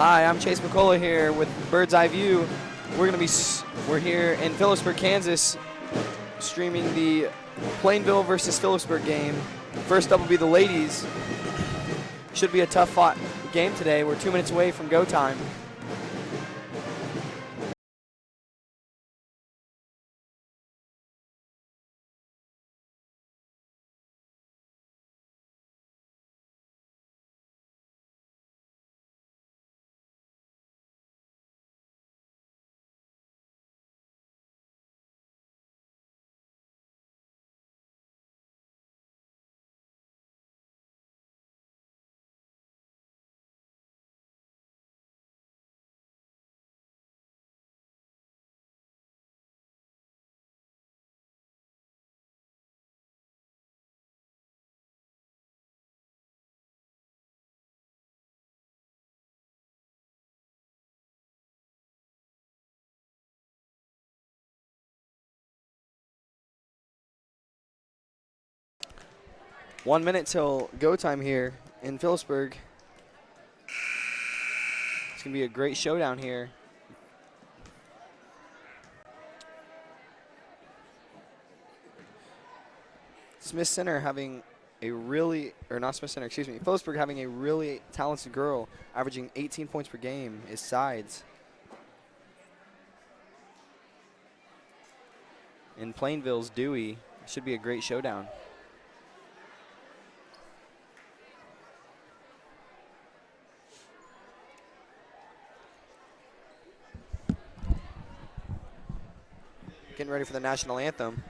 Hi, I'm Chase McCullough here with Bird's Eye View. We're here in Phillipsburg, Kansas, streaming the Plainville versus Phillipsburg game. First up will be the ladies. Should be a tough fought game today. We're 2 minutes away from go time. One minute till go time here in Phillipsburg. It's going to be a great showdown here. Smith Center having a really, or not Smith Center, excuse me, Phillipsburg having a really talented girl, averaging 18 points per game, is Sides. In Plainville's Dewey. Should be a great showdown. Getting ready for the national anthem.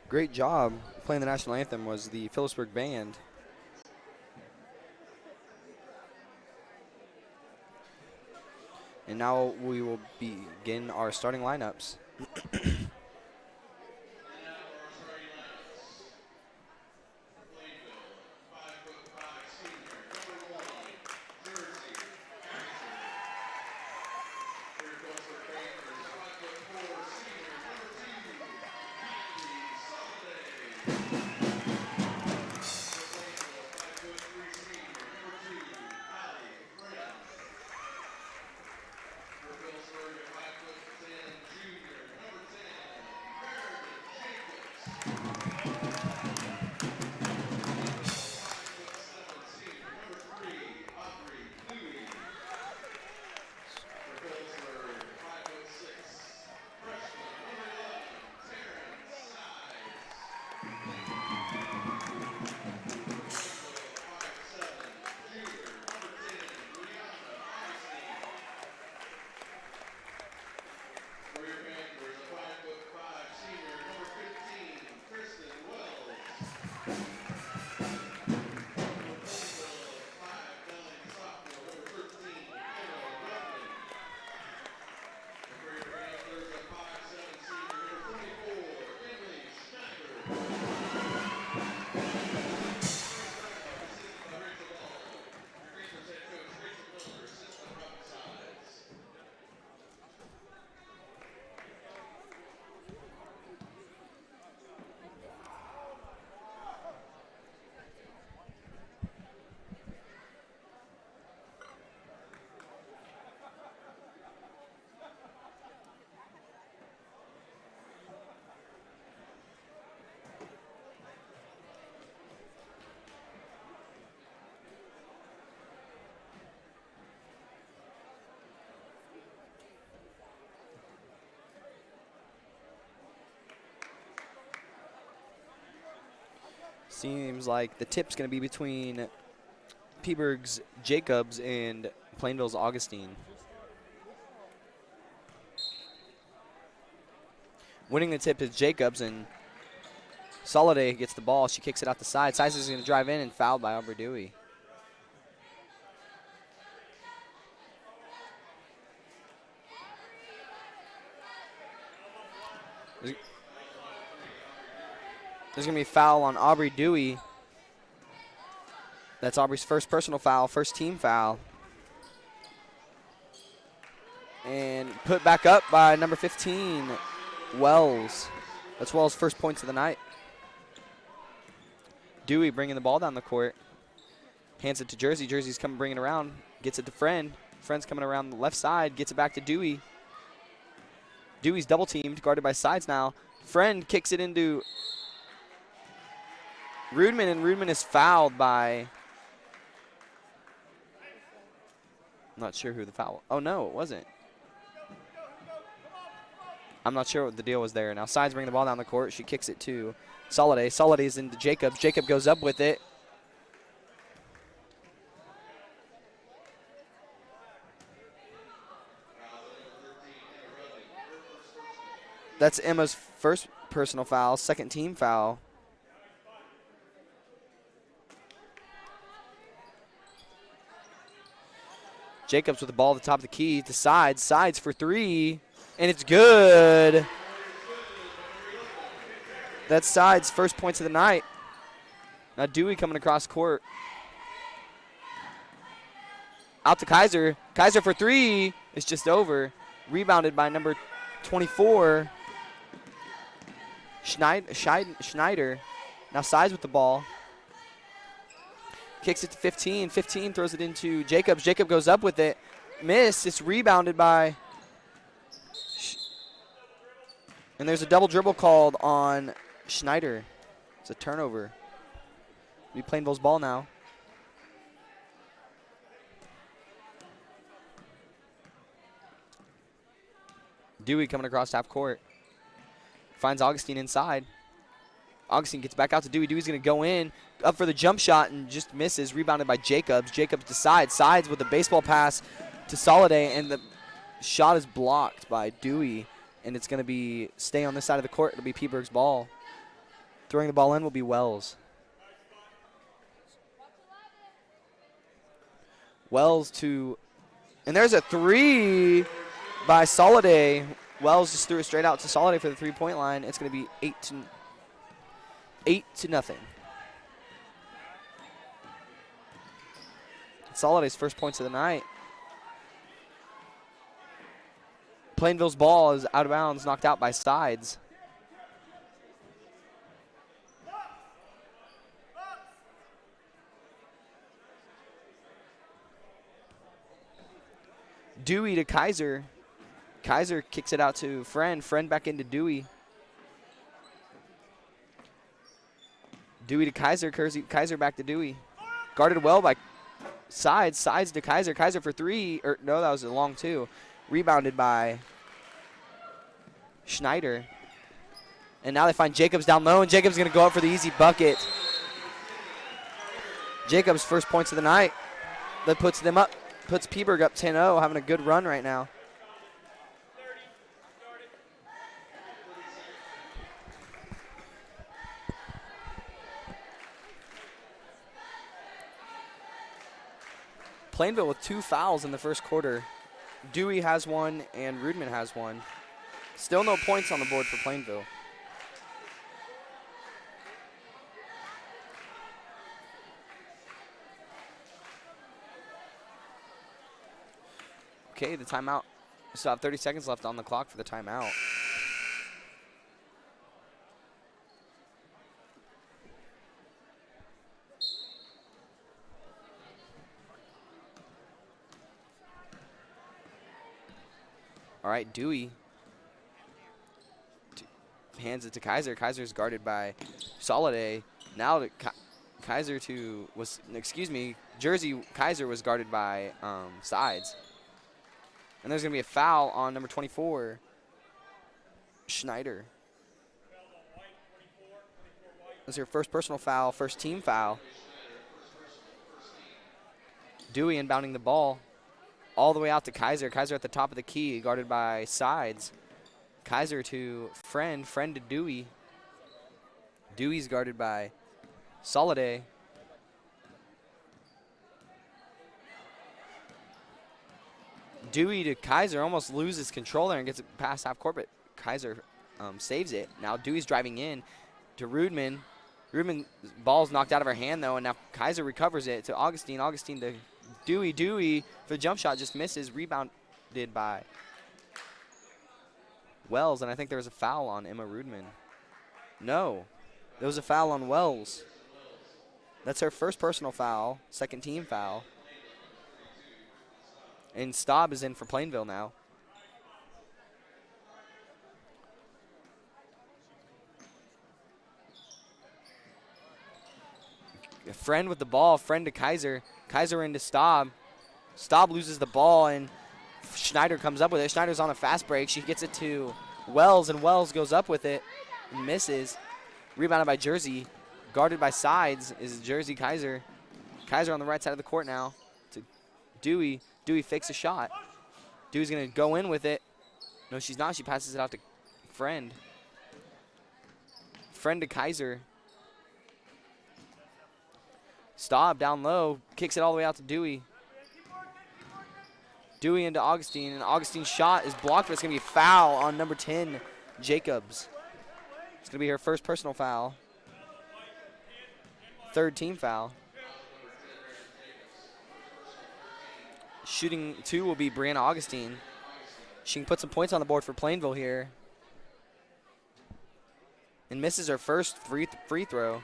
Great job playing the national anthem was the Phillipsburg band. And now we will begin our starting lineups. Seems like the tip's going to be between Peaburg's Jacobs and Plainville's Augustine. Winning the tip is Jacobs, and Soliday gets the ball. She kicks it out the side. Sides is going to drive in and fouled by Aubrey Dewey. There's going to be a foul on Aubrey Dewey. That's Aubrey's first personal foul, first team foul. And put back up by number 15, Wells. That's Wells' first points of the night. Dewey bringing the ball down the court. Hands it to Jersey. Jersey's coming, bringing it around. Gets it to Friend. Friend's coming around the left side. Gets it back to Dewey. Dewey's double teamed, guarded by Sides now. Friend kicks it into Rudman, and Rudman is fouled by, I'm not sure who the foul. Oh, no, it wasn't. I'm not sure what the deal was there. Now Sides bringing the ball down the court. She kicks it to Soliday. Soliday's into Jacobs. Jacob goes up with it. That's Emma's first personal foul, second team foul. Jacobs with the ball at the top of the key to Sides. Sides for three, and it's good. That's Sides' first points of the night. Now Dewey coming across court. Out to Kaiser. Kaiser for three. It's just over. Rebounded by number 24, Schneider. Now Sides with the ball. Kicks it to 15. 15 throws it into Jacobs. Jacob goes up with it. Miss. It's rebounded by. And there's a double dribble called on Schneider. It's a turnover. Be Plainville's ball now. Dewey coming across half court. Finds Augustine inside. Augustine gets back out to Dewey. Dewey's going to go in, up for the jump shot, and just misses. Rebounded by Jacobs. Jacobs decides. Sides with a baseball pass to Soliday, and the shot is blocked by Dewey, and it's going to be stay on this side of the court. It'll be Peaburg's ball. Throwing the ball in will be Wells. Wells to, and there's a three by Soliday. Wells just threw it straight out to Soliday for the three-point line. It's going to be 8-0. Soliday's first points of the night. Plainville's ball is out of bounds, knocked out by Sides. Dewey to Kaiser. Kaiser kicks it out to Friend. Friend back into Dewey. Dewey to Kaiser. Kaiser back to Dewey. Guarded well by Sides. Sides to Kaiser. Kaiser for three. No, that was a long two. Rebounded by Schneider. And now they find Jacobs down low, and Jacobs going to go up for the easy bucket. Jacobs' first points of the night. That puts them up. Puts Peaburg up 10-0, having a good run right now. Plainville with 2 fouls in the first quarter. Dewey has one and Rudman has one. Still no points on the board for Plainville. Okay, the timeout. We still have 30 seconds left on the clock for the timeout. All right, Dewey hands it to Kaiser. Kaiser's guarded by Soliday. Now to Kaiser to was, excuse me, Jersey Kaiser was guarded by Sides. And there's going to be a foul on number 24, Schneider. That's her first personal foul, first team foul. Dewey inbounding the ball all the way out to Kaiser. Kaiser at the top of the key, guarded by Sides. Kaiser to Friend to Dewey. Dewey's guarded by Soliday. Dewey to Kaiser, almost loses control there and gets it past half court, but Kaiser saves it. Now Dewey's driving in to Rudman. Rudman's ball's knocked out of her hand, though, and now Kaiser recovers it to Augustine. Augustine to Dewey. Dewey for the jump shot just misses. Rebounded by Wells, and I think there was a foul on Emma Rudman. No, there was a foul on Wells. That's her first personal foul, second team foul. And Staub is in for Plainville now. A Friend with the ball, Friend to Kaiser. Kaiser into Staub. Staub loses the ball, and Schneider comes up with it. Schneider's on a fast break. She gets it to Wells, and Wells goes up with it and misses. Rebounded by Jersey. Guarded by Sides is Jersey Kaiser. Kaiser on the right side of the court now to Dewey. Dewey fakes a shot. Dewey's going to go in with it. No, she's not. She passes it out to Friend. Friend to Kaiser. Staub down low. Kicks it all the way out to Dewey. Dewey into Augustine, and Augustine's shot is blocked, but it's going to be a foul on number 10, Jacobs. It's going to be her first personal foul. Third team foul. Shooting 2 will be Brianna Augustine. She can put some points on the board for Plainville here. And misses her first free throw.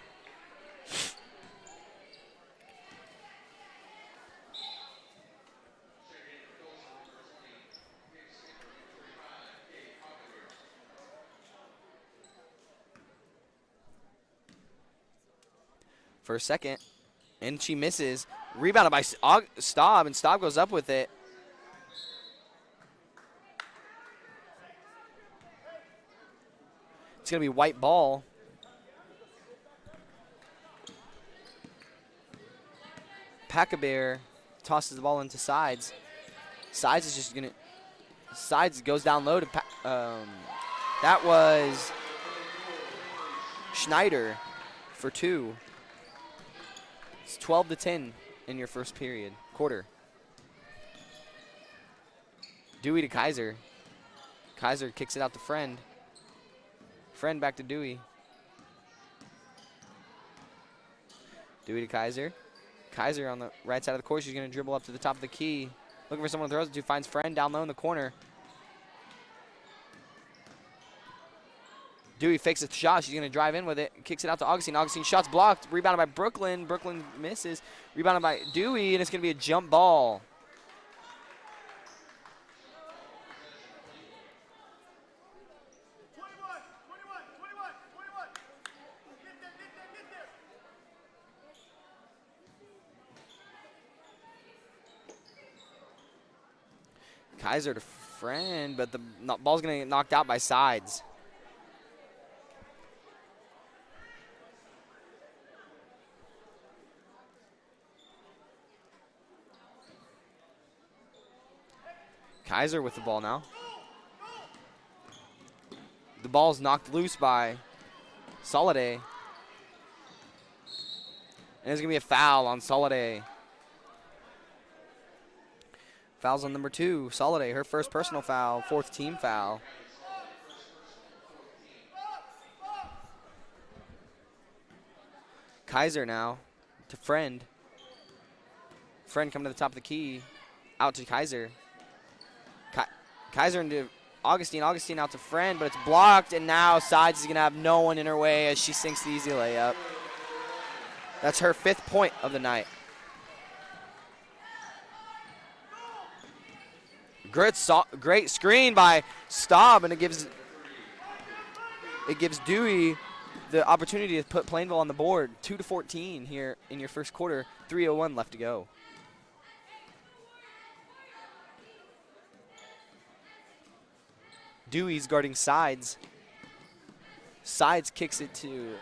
For a second, and she misses. Rebounded by Staub, and Staub goes up with it. It's going to be white ball. Packabear tosses the ball into Sides. Sides is just going to, Sides goes down low to, that was Schneider for 2. It's 12-10 in your first quarter. Dewey to Kaiser. Kaiser kicks it out to Friend. Friend back to Dewey. Dewey to Kaiser. Kaiser on the right side of the court. She's going to dribble up to the top of the key. Looking for someone to throw it to. Finds Friend down low in the corner. Dewey fakes a shot. She's going to drive in with it. Kicks it out to Augustine. Augustine shot's blocked. Rebounded by Brooklyn. Brooklyn misses. Rebounded by Dewey, and it's going to be a jump ball. Kaiser to Friend, but the ball's going to get knocked out by Sides. Kaiser with the ball now. The ball's knocked loose by Soliday. And there's going to be a foul on Soliday. Foul's on number 2, Soliday, her first personal foul, fourth team foul. Kaiser now to Friend. Friend coming to the top of the key. Out to Kaiser. Kaiser into Augustine. Augustine out to Friend, but it's blocked, and now Sides is going to have no one in her way as she sinks the easy layup. That's her 5th point of the night. Great screen by Staub, and it gives Dewey the opportunity to put Plainville on the board. 2-14 here in your first quarter. 3:01 left to go. Dewey's guarding Sides. Sides kicks it to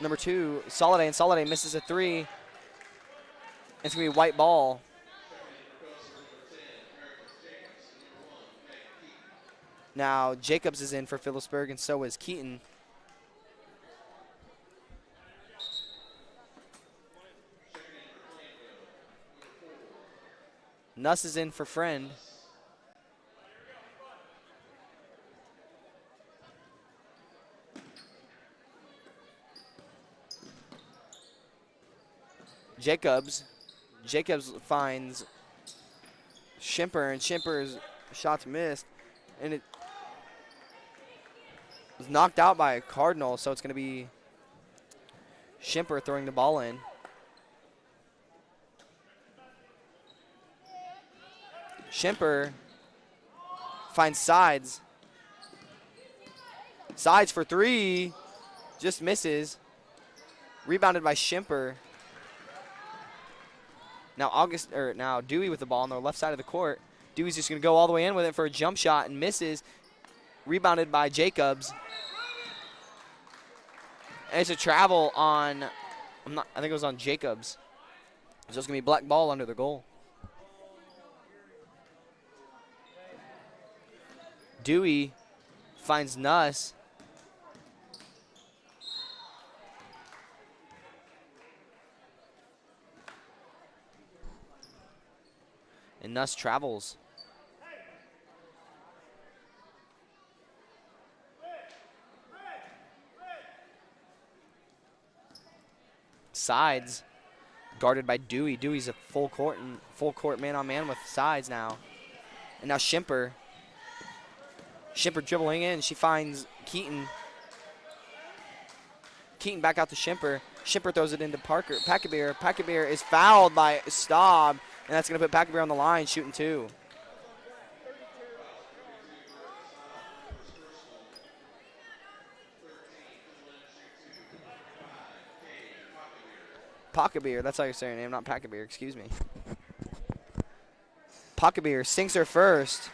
number 2, Soliday, and Soliday misses a 3. It's going to be a white ball. Now Jacobs is in for Phillipsburg, and so is Keaton. Nuss is in for Friend. Jacobs finds Schimper, and Schimper's shot's missed, and it was knocked out by a Cardinal, so it's going to be Schimper throwing the ball in. Schimper finds Sides. Sides for 3, just misses. Rebounded by Schimper. Now Dewey with the ball on the left side of the court. Dewey's just going to go all the way in with it for a jump shot and misses. Rebounded by Jacobs. And it's a travel on, I think it was on Jacobs. So it's going to be black ball under the goal. Dewey finds Nuss. And Nuss travels. Sides guarded by Dewey. Dewey's a full court man-on-man with Sides now. And now Schimper. Schimper dribbling in. She finds Keaton. Keaton back out to Schimper. Schimper throws it into Packabeer. Packabeer is fouled by Staub, and that's going to put Packabeer on the line, shooting 2. Packabeer, that's how you say her name, not Packabeer, excuse me. Packabeer sinks her first.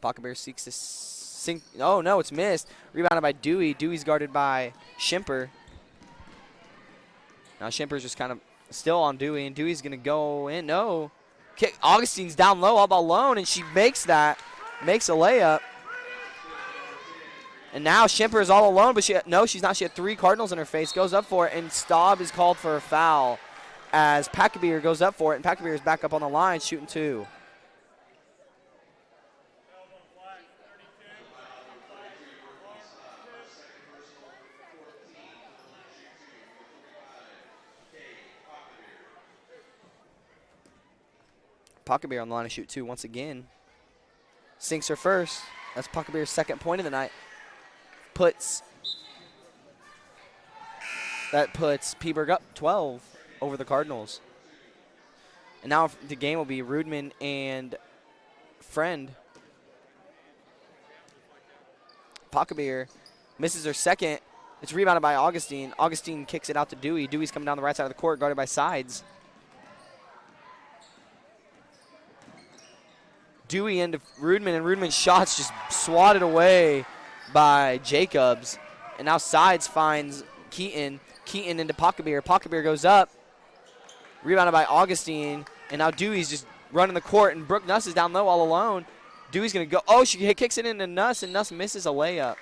Packabeer seeks to sink. Oh, no, it's missed. Rebounded by Dewey. Dewey's guarded by Schimper. Now Schimper's just kind of still on Dewey, and Dewey's going to go in. No. Kick. Augustine's down low all alone, and she makes that. Makes a layup. And now Schimper is all alone, but she's not. She had 3 Cardinals in her face. Goes up for it, and Staub is called for a foul as Packabeer goes up for it, and Packabeer is back up on the line, shooting 2. Packabeer on the line to shoot 2 once again. Sinks her first. That's Packabeer's second point of the night. That puts Peaburg up 12 over the Cardinals. And now the game will be Rudman and Friend. Packabeer misses her second. It's rebounded by Augustine. Augustine kicks it out to Dewey. Dewey's coming down the right side of the court, guarded by Sides. Dewey into Rudman, and Rudman's shots just swatted away by Jacobs. And now Sides finds Keaton. Keaton into Packabeer. Packabeer goes up. Rebounded by Augustine. And now Dewey's just running the court, and Brooke Nuss is down low all alone. Dewey's going to go. Oh, she kicks it into Nuss, and Nuss misses a layup.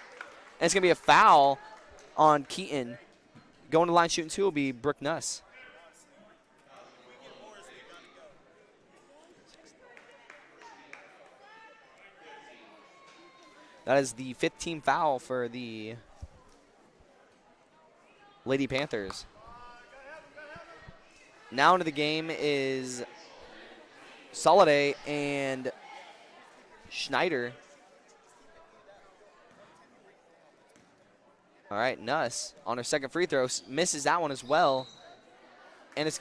And it's going to be a foul on Keaton. Going to the line shooting 2 will be Brooke Nuss. That is the 5th team foul for the Lady Panthers. Now into the game is Soliday and Schneider. All right, Nuss on her second free throw misses that one as well. And it's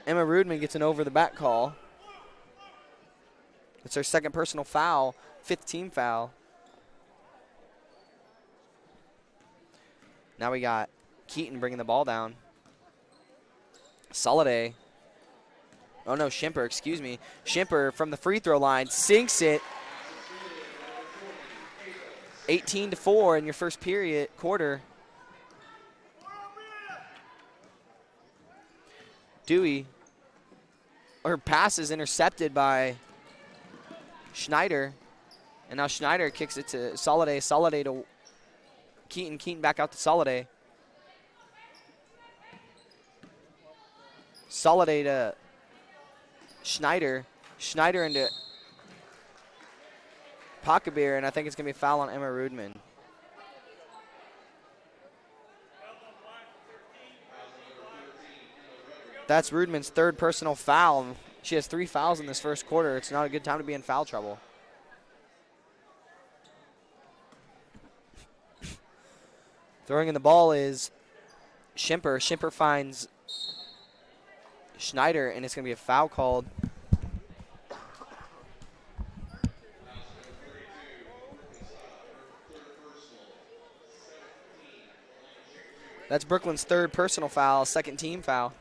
Emma Rudman gets an over-the-back call. It's her second personal foul, 5th team foul. Now we got Keaton bringing the ball down. Soliday. Oh, no, Schimper, excuse me. Schimper from the free throw line sinks it. 18-4 in your first quarter. Dewey. Her pass is intercepted by Schneider. And now Schneider kicks it to Soliday. Soliday to Keaton. Keaton back out to Soliday. Soliday to Schneider. Schneider into Pocketbeer, and I think it's going to be a foul on Emma Rudman. That's Rudman's third personal foul. She has 3 fouls in this first quarter. It's not a good time to be in foul trouble. Throwing in the ball is Schimper. Schimper finds Schneider, and it's going to be a foul called. That's Brooklyn's third personal foul, second team foul.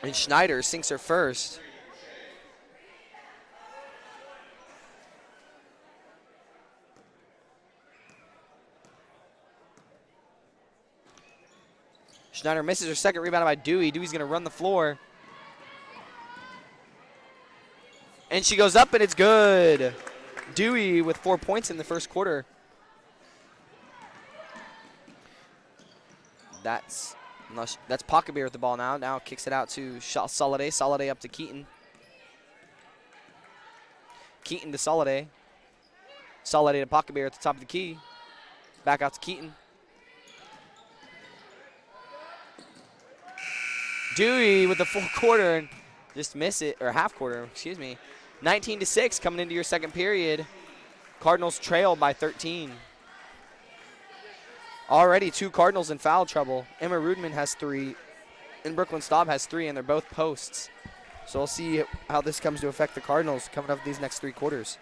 And Schneider sinks her first. Schneider misses her second, rebound by Dewey. Dewey's going to run the floor. And she goes up, and it's good. Dewey with 4 points in the first quarter. That's Pocketbeer with the ball now. Now kicks it out to Soliday. Soliday up to Keaton. Keaton to Soliday. Soliday to Pocketbeer at the top of the key. Back out to Keaton. Dewey with the full quarter and just miss it, or half quarter, excuse me. 19-6 coming into your second period. Cardinals trail by 13. Already 2 Cardinals in foul trouble. Emma Rudman has 3, and Brooklyn Staub has 3, and they're both posts. So we'll see how this comes to affect the Cardinals coming up these next 3 quarters.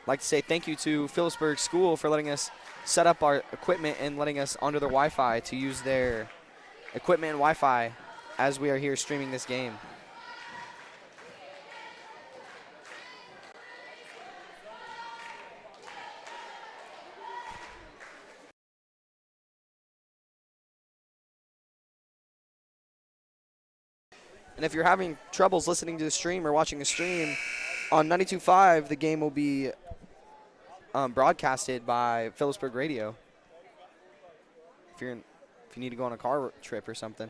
I'd like to say thank you to Phillipsburg School for letting us set up our equipment and letting us onto their Wi-Fi to use their equipment and Wi-Fi as we are here streaming this game. And if you're having troubles listening to the stream or watching the stream, on 92.5, the game will be broadcasted by Phillipsburg Radio. If you need to go on a car trip or something.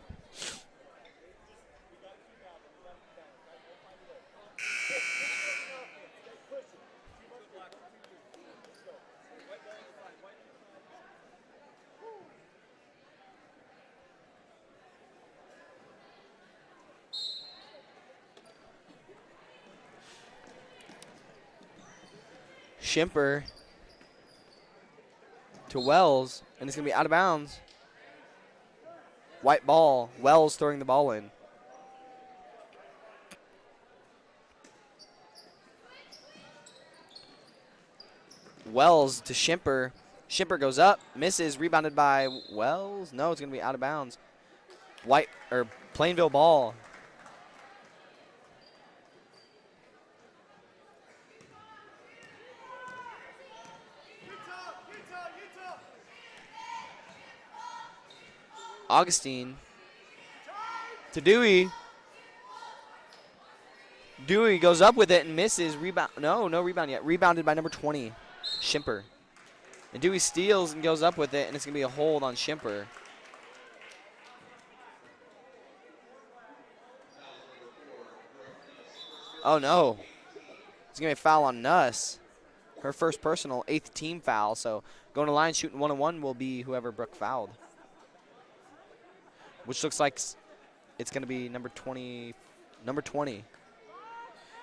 Schimper to Wells, and it's going to be out of bounds. White ball. Wells throwing the ball in. Wells to Schimper. Schimper goes up, misses, rebounded by Wells. No, it's going to be out of bounds. Plainville ball. Augustine to Dewey. Dewey goes up with it and misses. Rebound. No rebound yet. Rebounded by number 20, Schimper. And Dewey steals and goes up with it, and it's going to be a hold on Schimper. Oh, no. It's going to be a foul on Nuss. Her first personal, 8th team foul. So going to line, shooting 1-on-1 will be whoever Brooke fouled. Which looks like it's going to be number 20,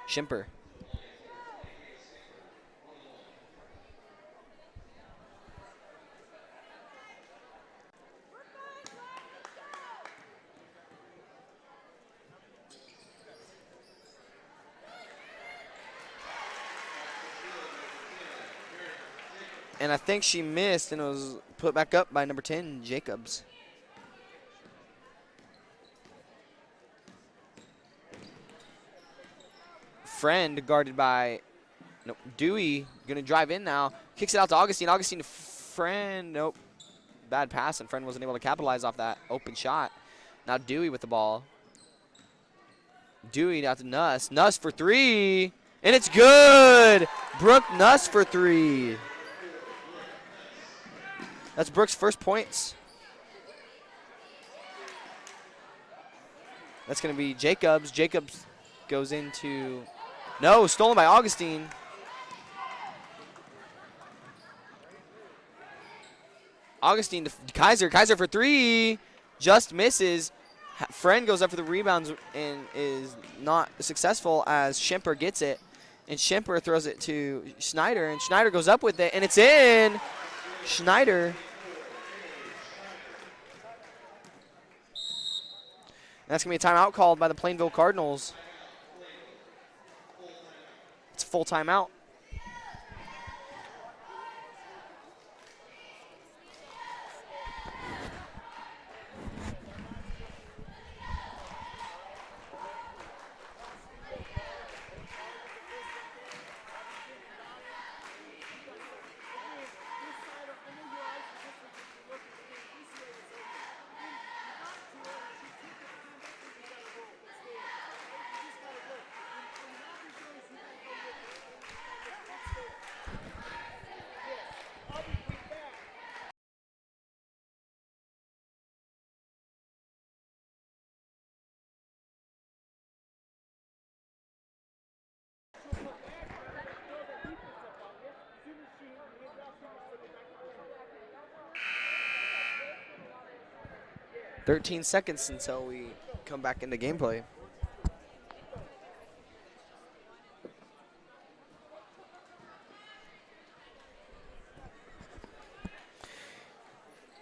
Schimper. And I think she missed, and it was put back up by number 10, Jacobs. Friend guarded by Dewey. Going to drive in now. Kicks it out to Augustine. Augustine to Friend. Nope. Bad pass, and Friend wasn't able to capitalize off that open shot. Now Dewey with the ball. Dewey out to Nuss. Nuss for three. And it's good. Brooke Nuss for three. That's Brooke's first points. That's going to be Jacobs. Jacobs goes into... No, stolen by Augustine. Augustine to Kaiser. Kaiser for three. Just misses. Friend goes up for the rebounds and is not successful as Schemper gets it. And Schemper throws it to Schneider. And Schneider goes up with it. And it's in. Schneider. That's going to be a timeout called by the Plainville Cardinals. It's a full timeout. "13 seconds until we come back into gameplay."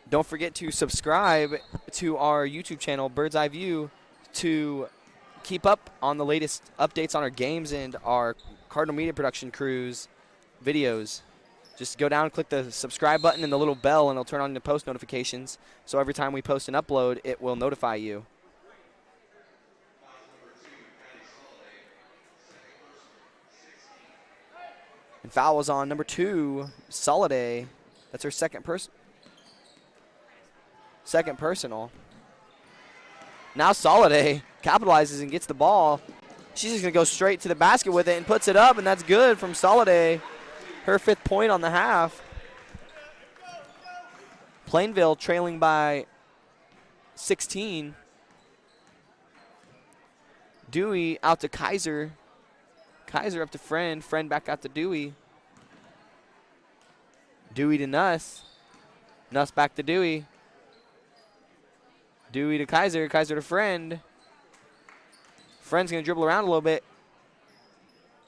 Don't forget to subscribe to our YouTube channel, Bird's Eye View, to keep up on the latest updates on our games and our Cardinal Media Production Crew's videos. Just go down, click the subscribe button and the little bell, and it'll turn on the post notifications. So every time we post and upload, it will notify you. And foul was on number 2, Soliday. That's her second personal. Now Soliday capitalizes and gets the ball. She's just going to go straight to the basket with it and puts it up, and that's good from Soliday. Her 5th point on the half. Plainville trailing by 16. Dewey out to Kaiser. Kaiser up to Friend. Friend back out to Dewey. Dewey to Nuss. Nuss back to Dewey. Dewey to Kaiser. Kaiser to Friend. Friend's going to dribble around a little bit.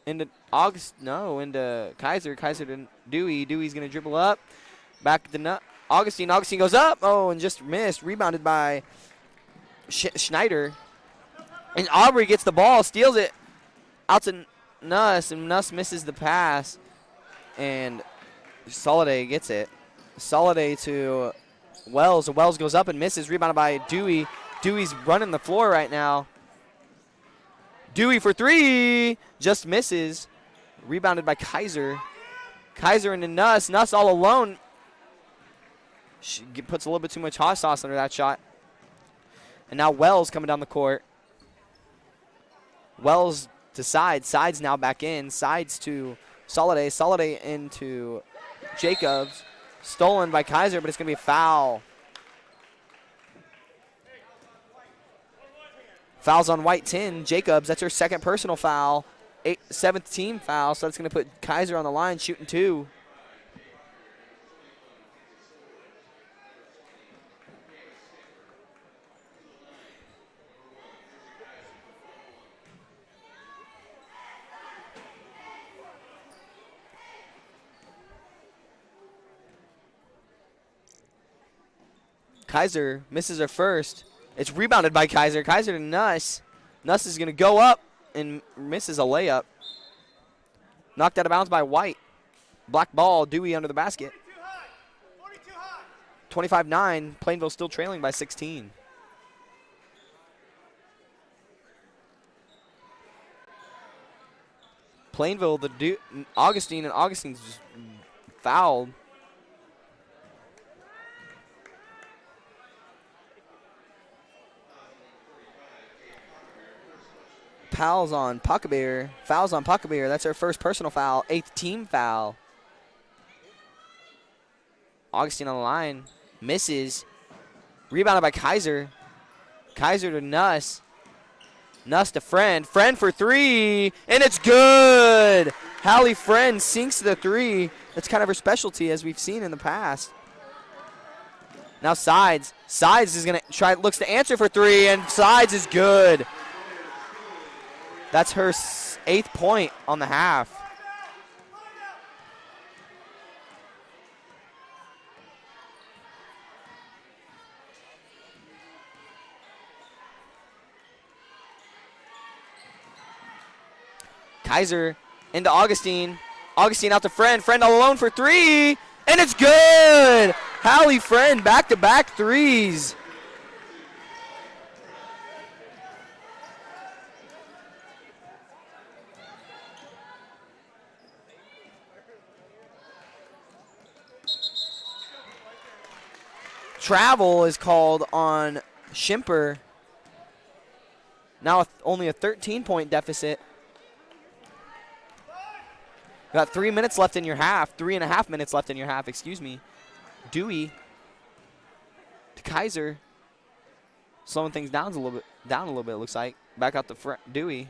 Into Kaiser. Kaiser to Dewey. Dewey's going to dribble up. Back to Augustine. Augustine goes up. Oh, and just missed. Rebounded by Schneider. And Aubrey gets the ball. Steals it out to Nuss. And Nuss misses the pass. And Soliday gets it. Soliday to Wells. Wells goes up and misses. Rebounded by Dewey. Dewey's running the floor right now. Dewey for three. Just misses. Rebounded by Kaiser. Kaiser into Nuss. Nuss all alone. She puts a little bit too much hot sauce under that shot. And now Wells coming down the court. Wells to Sides. Sides now back in. Sides to Soliday. Soliday into Jacobs. Stolen by Kaiser, but it's going to be a foul. Fouls on white 10. Jacobs, that's her second personal foul. 7th team foul, so that's going to put Kaiser on the line shooting 2. Kaiser misses her first. It's rebounded by Kaiser. Kaiser to Nuss. Nuss is going to go up and misses a layup. Knocked out of bounds by White. Black ball, Dewey under the basket. 25-9. Plainville still trailing by 16. Plainville, Augustine's just fouled. Fouls on Puckabear. That's her first personal foul. 8th team foul. Augustine on the line. Misses. Rebounded by Kaiser. Kaiser to Nuss. Nuss to Friend. Friend for 3. And it's good. Hallie Friend sinks the 3. That's kind of her specialty, as we've seen in the past. Now Sides. Sides is going to looks to answer for 3, and Sides is good. That's her 8th point on the half. Kaiser into Augustine. Augustine out to Friend. Friend all alone for 3. And it's good. Hallie Friend back-to-back 3s. Travel is called on Schimper. Now only a 13-point deficit. Got 3 minutes left in your half. 3.5 minutes left in your half, excuse me. Dewey to Kaiser. Slowing things down a little bit, it looks like. Back out to Dewey.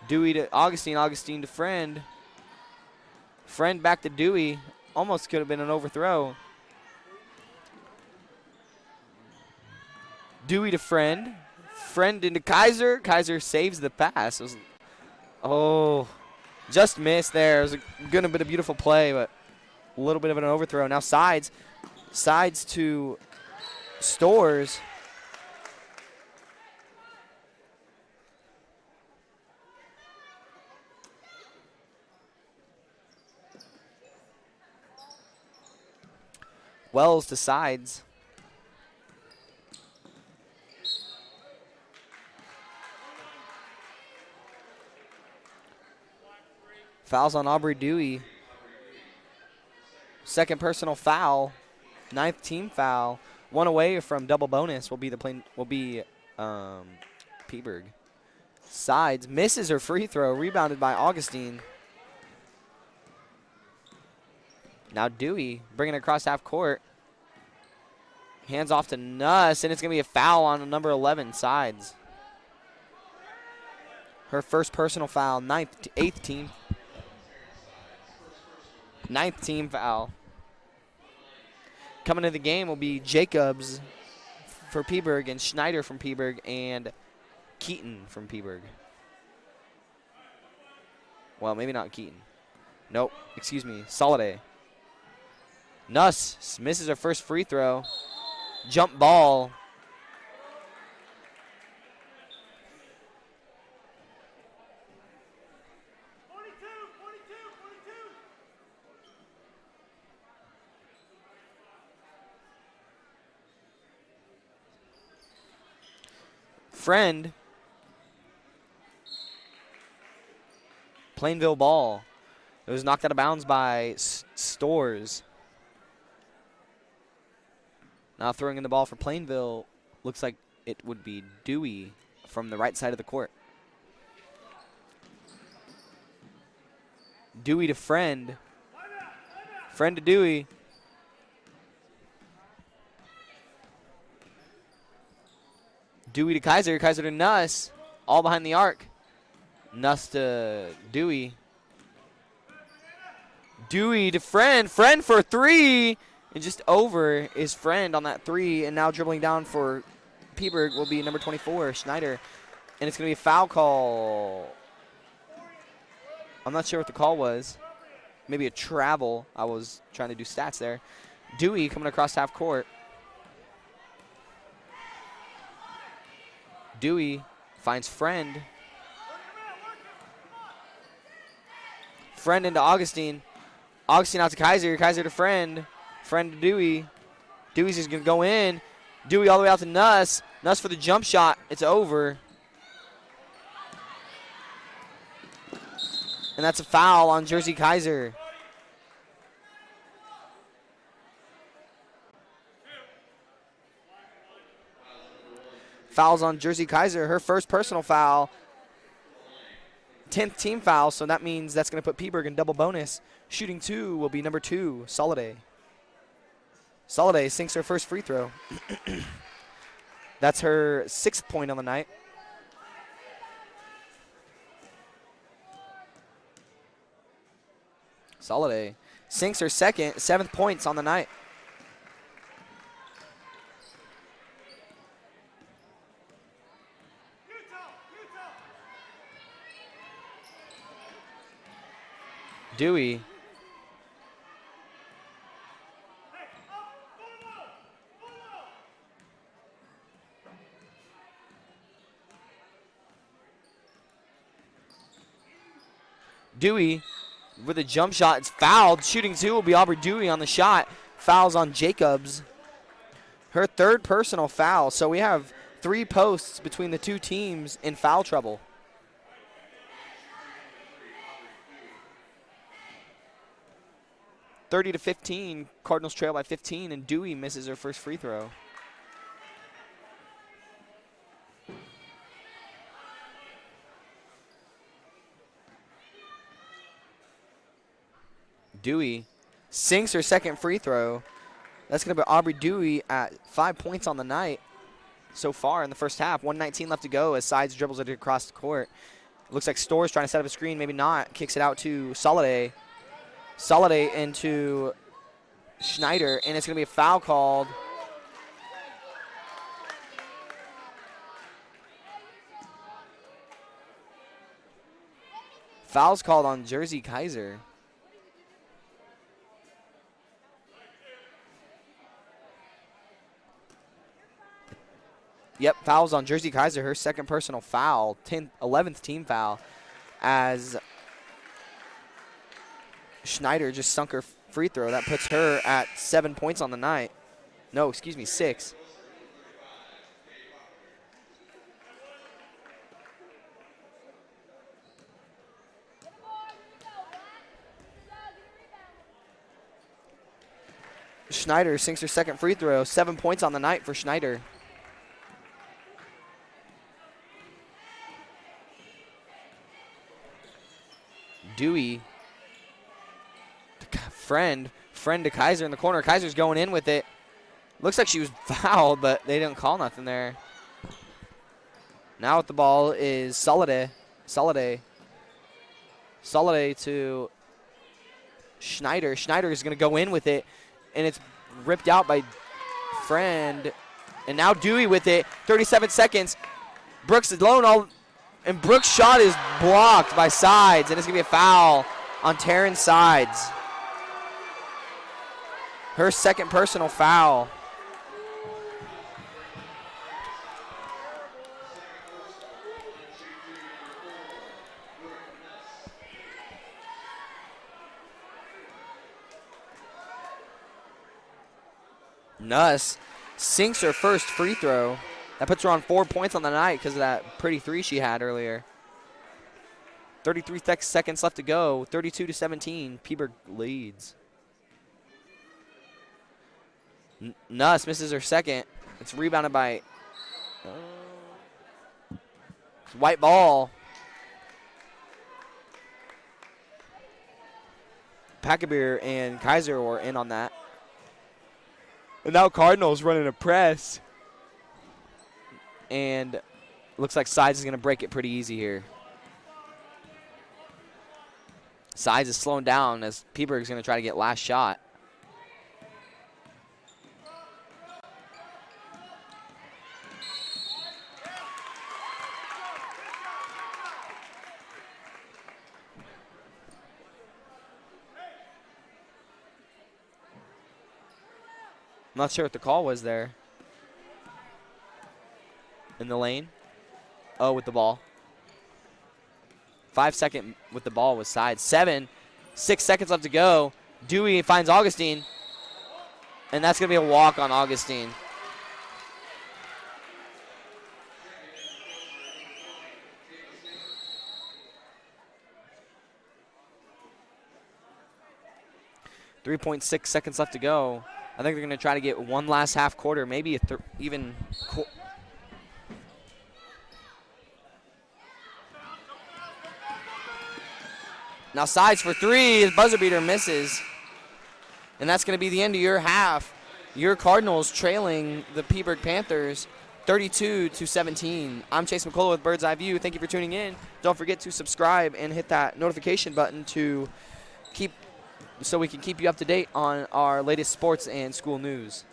Dewey to Augustine. Augustine to Friend. Friend back to Dewey. Almost could have been an overthrow. Dewey to Friend. Friend into Kaiser. Kaiser saves the pass. Just missed there. It was going to be a beautiful play, but a little bit of an overthrow. Now Sides. Sides to Stores. Wells to Sides. Fouls on Aubrey Dewey. Second personal foul. 9th team foul. One away from double bonus will be Peaburg. Sides misses her free throw. Rebounded by Augustine. Now Dewey bringing it across half court. Hands off to Nuss, and it's going to be a foul on number 11, Sides. Her first personal foul, 8th team. 9th team foul. Coming into the game will be Jacobs for Peaburg and Schneider from Peaburg and Keaton from Peaburg. Well, maybe not Keaton. Nope, excuse me, Soliday. Nuss misses her first free throw. Jump ball. Friend. Plainville ball. It was knocked out of bounds by Stores. Now throwing in the ball for Plainville, looks like it would be Dewey from the right side of the court. Dewey to Friend. Friend to Dewey. Dewey to Kaiser. Kaiser to Nuss. All behind the arc. Nuss to Dewey. Dewey to Friend. Friend for 3. And just over is Friend on that 3. And now dribbling down for Peaburg will be number 24, Schneider. And it's going to be a foul call. I'm not sure what the call was. Maybe a travel. I was trying to do stats there. Dewey coming across half court. Dewey finds Friend. Friend into Augustine. Augustine out to Kaiser. Kaiser to Friend. Friend to Dewey. Dewey's just going to go in. Dewey all the way out to Nuss. Nuss for the jump shot. It's over. And that's a foul on Jersey Kaiser. Fouls on Jersey Kaiser. Her first personal foul. 10th team foul, so that means that's going to put Peaburg in double bonus. Shooting 2 will be number 2, Soliday. Soliday sinks her first free throw. That's her 6th point on the night. Soliday sinks her 7th points on the night. Dewey. Dewey with a jump shot. It's fouled. Shooting 2 will be Aubrey Dewey on the shot. Fouls on Jacobs. Her 3rd personal foul. So we have 3 posts between the 2 teams in foul trouble. (30-15). Cardinals trail by 15, and Dewey misses her first free throw. Dewey sinks her 2nd free throw. That's going to be Aubrey Dewey at 5 points on the night so far in the first half. 1:19 left to go as Sides dribbles it across the court. It looks like Storrs trying to set up a screen, maybe not. Kicks it out to Soliday. Soliday into Schneider, and it's going to be a foul called. Foul's called on Jersey Kaiser. Yep, fouls on Jersey Kaiser, her 2nd personal foul, 11th team foul, as Schneider just sunk her free throw. That puts her at 7 points on the night. No, excuse me, 6. Schneider sinks her 2nd free throw. 7 points on the night for Schneider. Dewey. Friend to Kaiser in the corner. Kaiser's going in with it. Looks like she was fouled, but they didn't call nothing there. Now with the ball is Soliday. Soliday to Schneider. Schneider is going to go in with it, and it's ripped out by Friend. And now Dewey with it. 37 seconds. Brooks alone, and Brooks' shot is blocked by Sides, and it's going to be a foul on Taryn Sides. Her 2nd personal foul. Nuss sinks her first free throw. That puts her on 4 points on the night because of that pretty 3 she had earlier. 33 seconds left to go. 32-17. Peaburg leads. Nuss misses her 2nd. It's rebounded by white ball. Packabeer and Kaiser were in on that. And now Cardinals running a press. And looks like Sides is going to break it pretty easy here. Sides is slowing down as Peaburg is going to try to get last shot. I'm not sure what the call was there. In the lane. Oh, with the ball. 5 second with the ball was Sides. 6 seconds left to go. Dewey finds Augustine, and that's going to be a walk on Augustine. .6 seconds left to go. I think they're going to try to get one last half quarter, maybe even. Now sides for three. The buzzer beater misses. And that's going to be the end of your half. Your Cardinals trailing the Peaburg Panthers 32-17. I'm Chase McCullough with Bird's Eye View. Thank you for tuning in. Don't forget to subscribe and hit that notification button so we can keep you up to date on our latest sports and school news.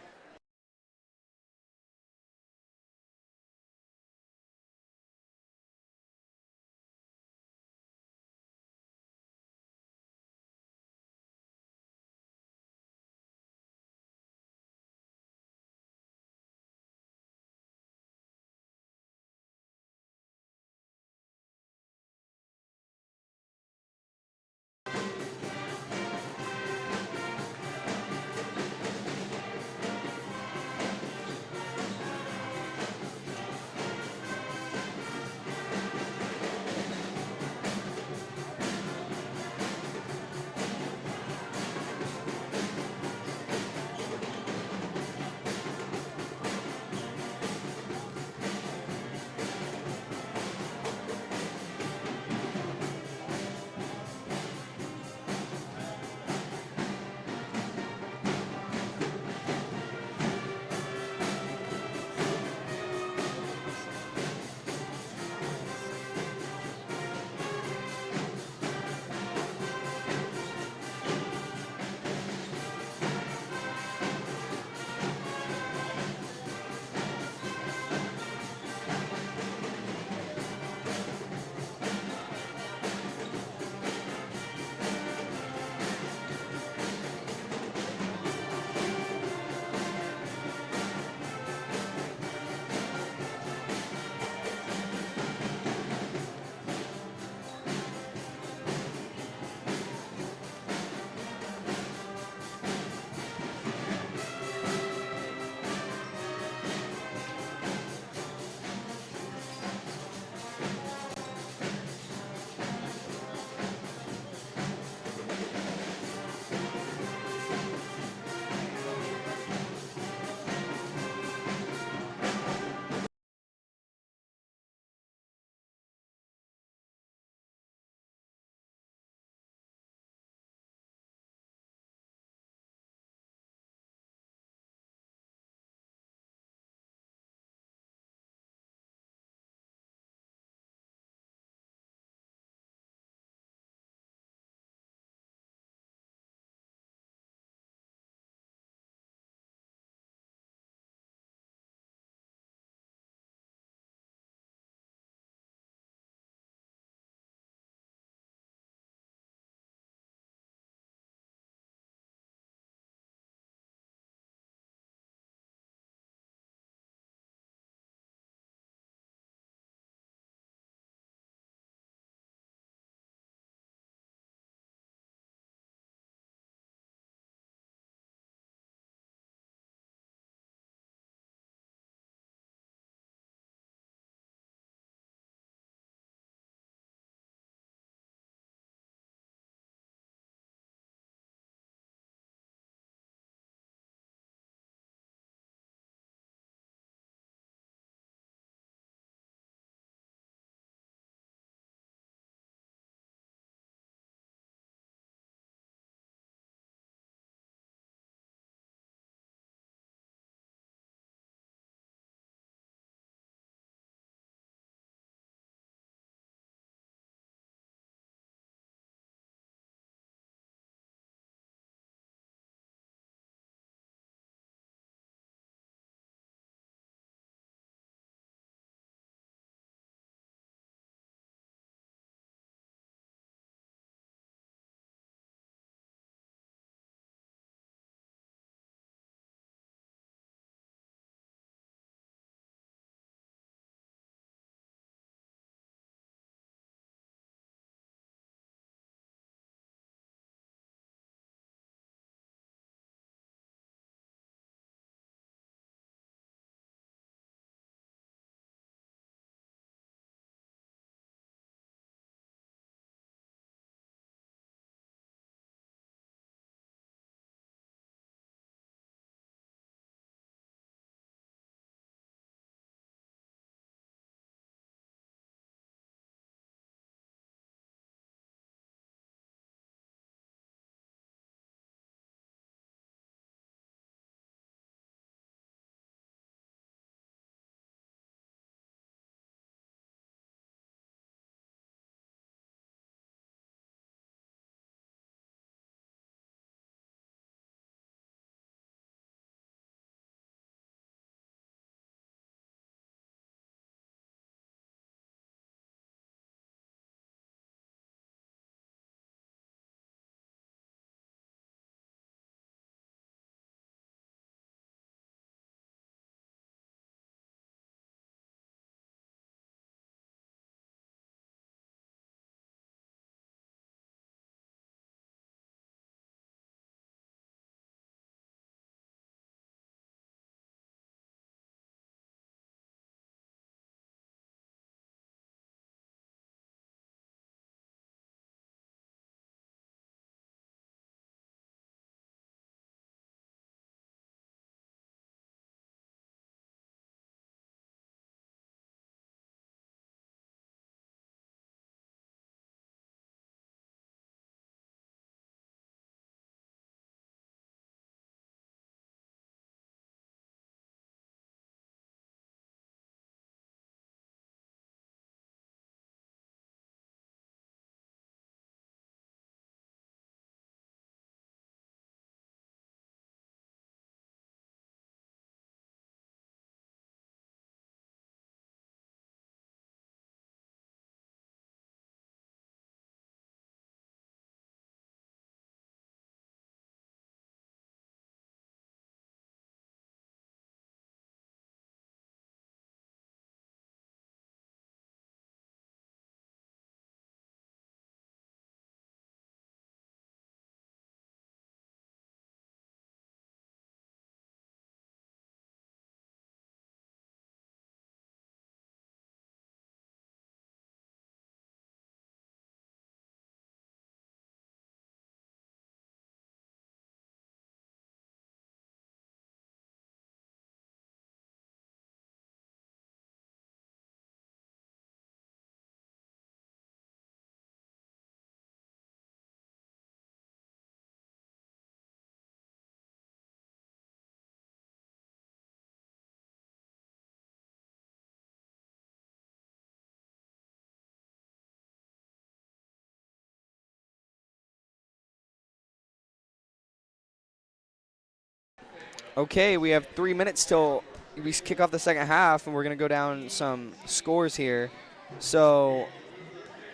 Okay, we have 3 minutes till we kick off the second half, and we're going to go down some scores here. So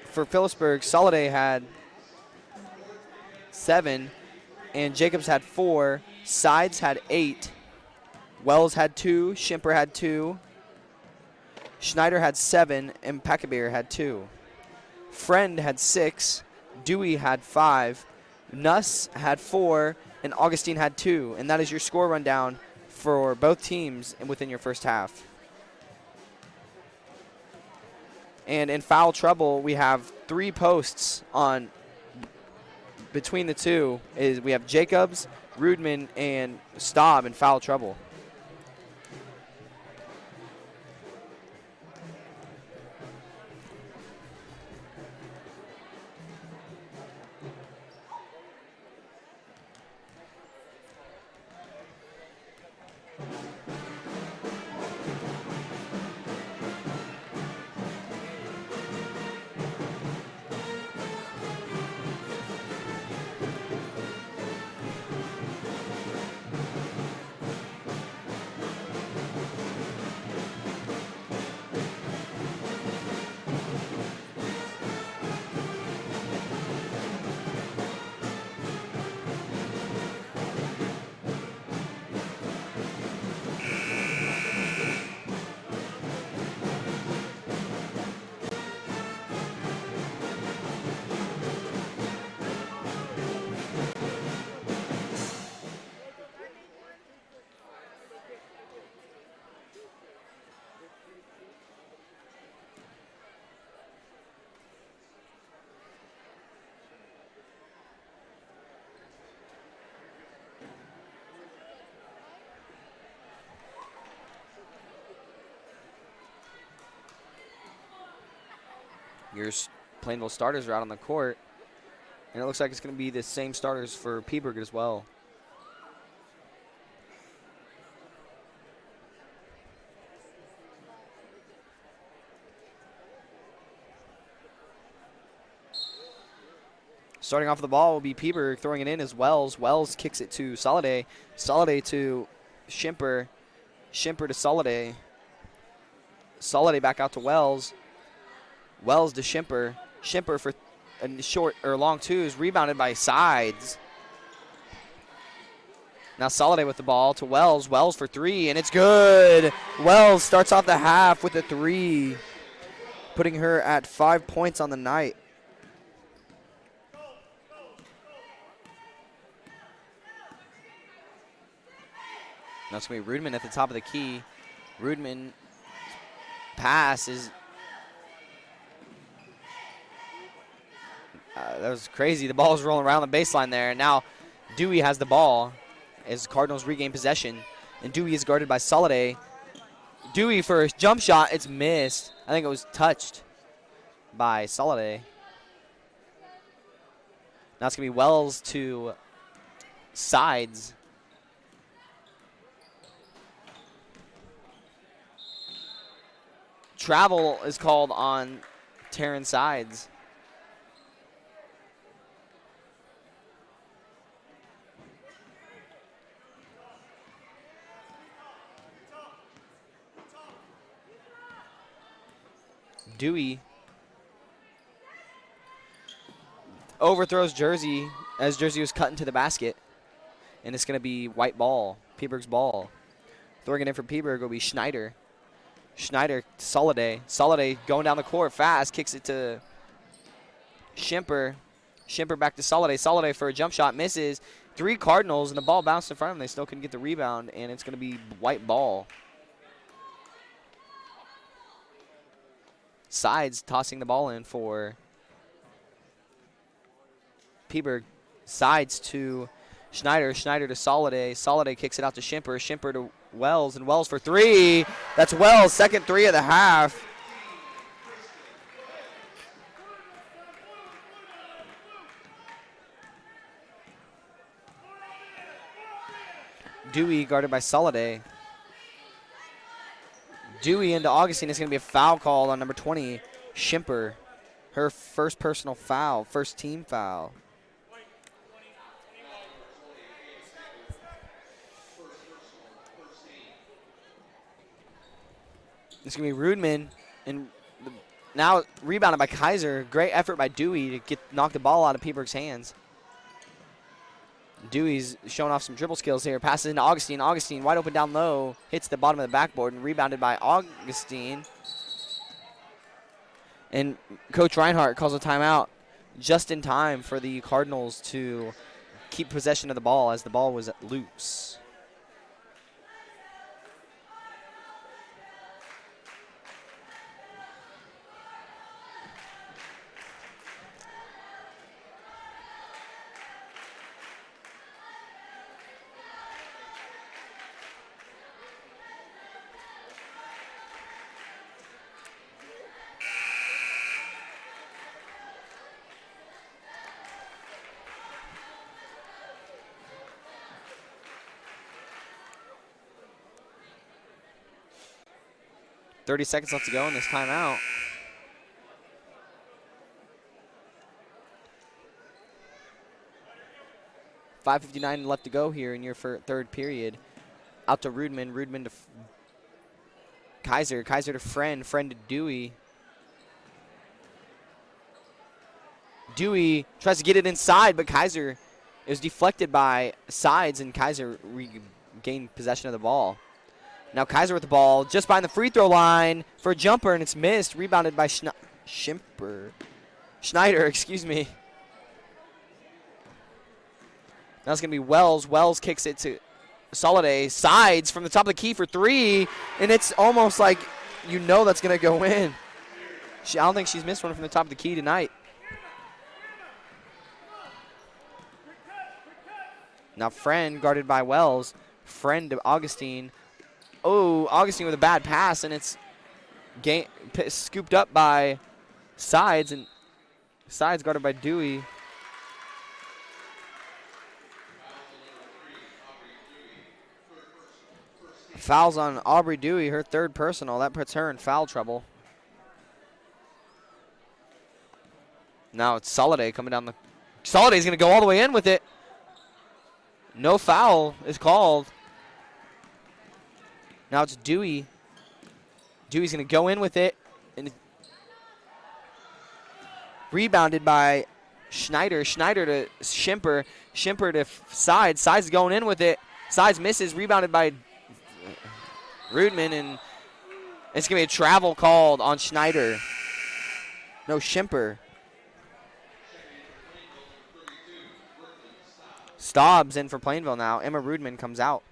for Phillipsburg, Soliday had 7, and Jacobs had 4. Sides had 8. Wells had 2. Schimper had 2. Schneider had 7, and Packabeer had 2. Friend had 6. Dewey had 5. Nuss had 4, and Augustine had 2. And that is your score rundown for both teams within your first half. And in foul trouble, we have 3 posts on between the two. We have Jacobs, Rudman, and Staub in foul trouble. Your Plainville starters are out on the court, and it looks like it's going to be the same starters for Peaburg as well. Starting off the ball will be Peaburg, throwing it in as Wells. Wells kicks it to Soliday. Soliday to Schimper. Schimper to Soliday. Soliday back out to Wells. Wells to Schimper. Schimper for a short or long twos, rebounded by Sides. Now Soliday with the ball to Wells. Wells for 3, and it's good. Wells starts off the half with a 3, putting her at 5 points on the night. Now it's going to be Rudman at the top of the key. Rudman pass is that was crazy. The ball was rolling around the baseline there. And now Dewey has the ball as Cardinals regain possession. And Dewey is guarded by Soliday. Dewey for his jump shot. It's missed. I think it was touched by Soliday. Now it's going to be Wells to Sides. Travel is called on Terran Sides. Dewey overthrows Jersey as Jersey was cut into the basket. And it's going to be white ball, Peaburg's ball. Throwing it in for Peaburg will be Schneider. Schneider to Soliday. Soliday going down the court fast, kicks it to Schimper. Schimper back to Soliday. Soliday for a jump shot, misses. 3 Cardinals, and the ball bounced in front of them. They still couldn't get the rebound, and it's going to be white ball. Sides tossing the ball in for Peaburg. Sides to Schneider. Schneider to Soliday. Soliday kicks it out to Schimper. Schimper to Wells, and Wells for 3. That's Wells' second 3 of the half. Dewey guarded by Soliday. Dewey into Augustine. It's going to be a foul call on number 20, Schimper. Her first personal foul, first team foul. It's going to be Rudman. And now rebounded by Kaiser. Great effort by Dewey to knock the ball out of Peeberg's hands. Dewey's showing off some dribble skills here. Passes into Augustine. Augustine wide open down low. Hits the bottom of the backboard and rebounded by Augustine. And Coach Reinhardt calls a timeout just in time for the Cardinals to keep possession of the ball as the ball was loose. 30 seconds left to go in this timeout. .5:59 left to go here in your third period. Out to Rudman. Rudman to Kaiser. Kaiser to Friend. Friend to Dewey. Dewey tries to get it inside, but Kaiser is deflected by Sides, and Kaiser regained possession of the ball. Now Kaiser with the ball just behind the free throw line for a jumper, and it's missed. Rebounded by Schneider, excuse me. Now it's going to be Wells. Wells kicks it to Soliday. Sides from the top of the key for three, and it's almost like you know that's going to go in. I don't think she's missed one from the top of the key tonight. Now Friend guarded by Wells. Friend to Augustine. Oh, Augustine with a bad pass, and it's scooped up by Sides, and Sides guarded by Dewey. Fouls on Aubrey Dewey, her third personal. That puts her in foul trouble. Now it's Soliday coming down the... Soliday's going to go all the way in with it. No foul is called. Now it's Dewey. Dewey's going to go in with it. And rebounded by Schneider. Schneider to Schimper. Schimper to Sides. Sides going in with it. Sides misses. Rebounded by Rudman. And it's going to be a travel called on Schneider. No, Schimper. Staub's in for Plainville now. Emma Rudman comes out.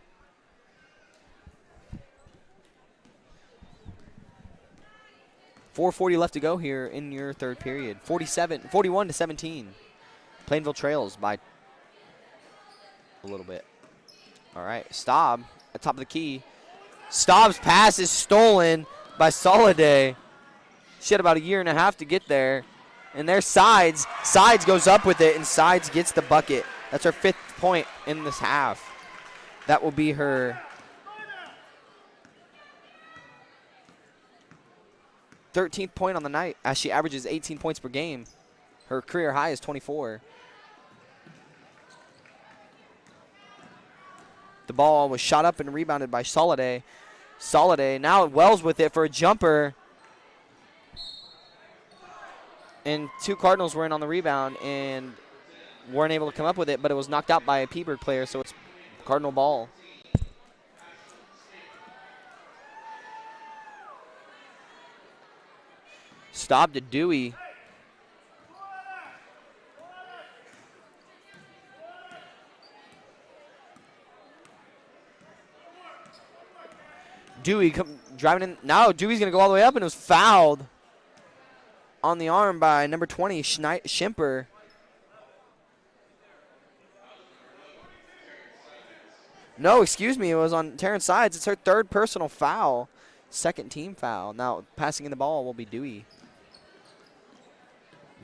.440 left to go here in your third period. 41-17. Plainville trails by a little bit. All right, Staub at top of the key. Staub's pass is stolen by Soliday. She had about a year and a half to get there. And there's Sides. Sides goes up with it, and Sides gets the bucket. That's her 5th point in this half. That will be her 13th point on the night as she averages 18 points per game. Her career high is 24. The ball was shot up and rebounded by Soliday. Soliday now Wells with it for a jumper. And two Cardinals were in on the rebound and weren't able to come up with it, but it was knocked out by a Peeberg player, so it's Cardinal ball. Stop to Dewey. Dewey driving in. Now Dewey's going to go all the way up, and it was fouled on the arm by number 20, Schimper. No, excuse me. It was on Terrence Sides. It's her 3rd personal foul. 2nd team foul. Now passing in the ball will be Dewey.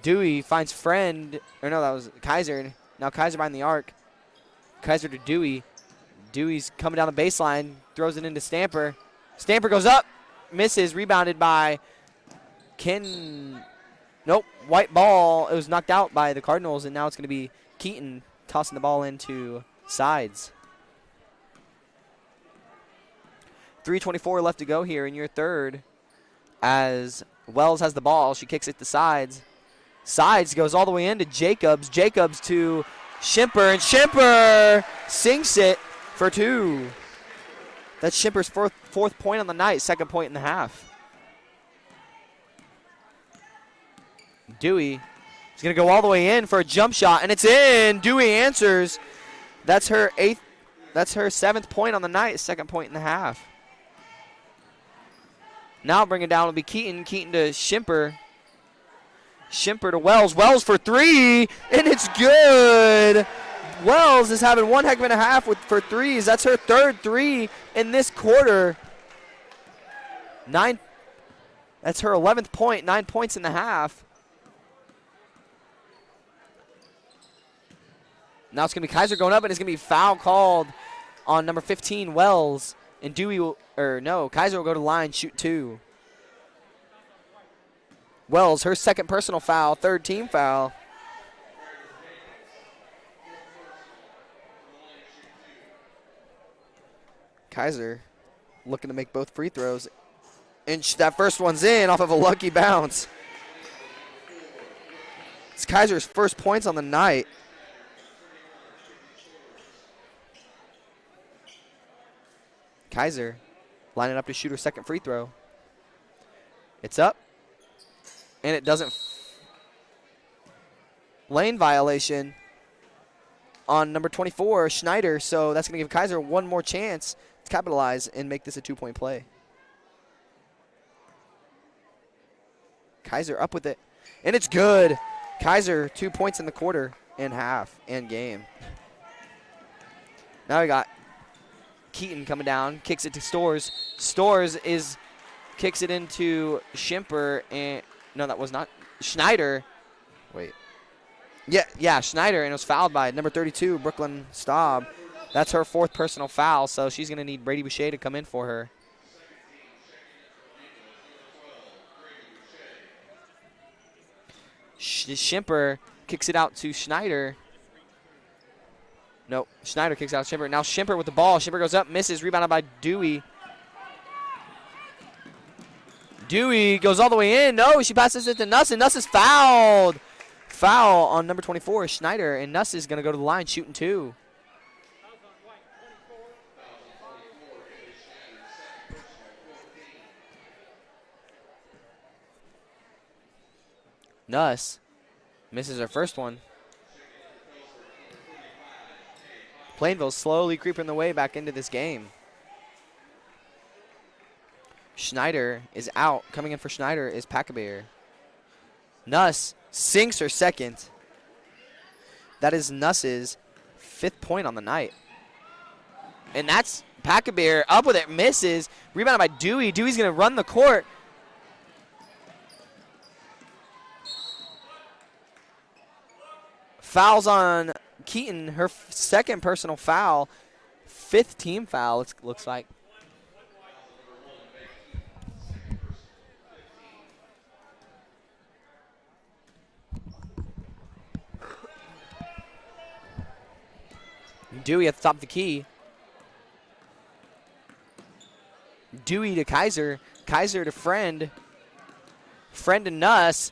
Dewey finds Friend. Or no, that was Kaiser. Now Kaiser behind the arc. Kaiser to Dewey. Dewey's coming down the baseline. Throws it into Stamper. Stamper goes up. Misses. Rebounded by Nope. White ball. It was knocked out by the Cardinals, and now it's going to be Keaton tossing the ball into Sides. 3:24 left to go here in your third. as Wells has the ball. She kicks it to Sides. Sides goes all the way into Jacobs. Jacobs to Schimper, and Schimper sinks it for 2. That's Schimper's fourth point on the night, second point in the half. Dewey is going to go all the way in for a jump shot, and it's in. Dewey answers. That's her 7th point on the night, second point in the half. Now bring it down will be Keaton. Keaton to Schimper. Schimper to Wells. Wells for 3, and it's good. Wells is having one heck of a half for threes. That's her 3rd 3 in this quarter. That's her 11th point, 9 points in the half. Now it's going to be Kaiser going up, and it's going to be foul called on number 15, Wells. And Kaiser will go to the line, shoot 2. Wells, her 2nd personal foul, 3rd team foul. Kaiser looking to make both free throws. And that first one's in off of a lucky bounce. It's Kaiser's first points on the night. Kaiser lining up to shoot her 2nd free throw. It's up. And it doesn't. Lane violation on number 24, Schneider. So that's going to give Kaiser one more chance to capitalize and make this a 2-point play. Kaiser up with it. And it's good. Kaiser 2 points in the quarter and half and game. Now we got Keaton coming down, kicks it to Stores. Stores kicks it into Schimper, and no, that was not Schneider. Wait. Yeah, Schneider, and it was fouled by number 32, Brooklyn Staub. That's her 4th personal foul, so she's going to need Brady Boucher to come in for her. Schimper kicks it out to Schneider. Nope, Schneider kicks out Schimper. Now Schimper with the ball. Schimper goes up, misses, rebounded by Dewey. Dewey goes all the way in. No, she passes it to Nuss, and Nuss is fouled. Foul on number 24, Schneider, and Nuss is going to go to the line shooting 2. Nuss misses her first one. Plainville slowly creeping their way back into this game. Schneider is out. Coming in for Schneider is Packabear. Nuss sinks her 2nd. That is Nuss's 5th point on the night. And that's Packabear up with it, misses. Rebounded by Dewey. Dewey's going to run the court. Fouls on Keaton, her 2nd personal foul. 5th team foul, it looks like. Dewey at the top of the key. Dewey to Kaiser. Kaiser to Friend. Friend to Nuss.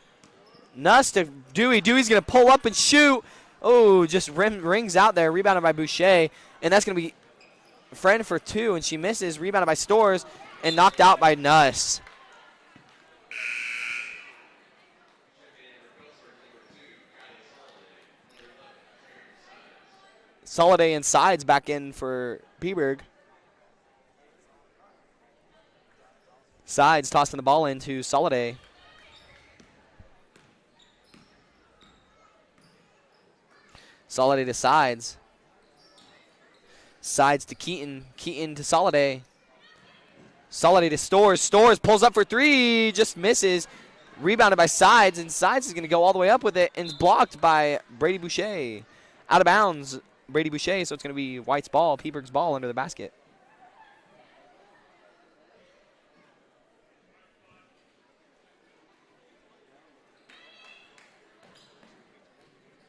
Nuss to Dewey. Dewey's going to pull up and shoot. Oh, just rings out there. Rebounded by Boucher. And that's going to be Friend for 2, and she misses. Rebounded by Stores and knocked out by Nuss. Soliday and Sides back in for Peaburg. Sides tossing the ball into Soliday. Soliday to Sides. Sides to Keaton. Keaton to Soliday. Soliday to Stores. Stores pulls up for 3. Just misses. Rebounded by Sides. And Sides is going to go all the way up with it. And is blocked by Brady Boucher. Out of bounds, Brady Boucher. So it's going to be White's ball. Peaburg's ball under the basket.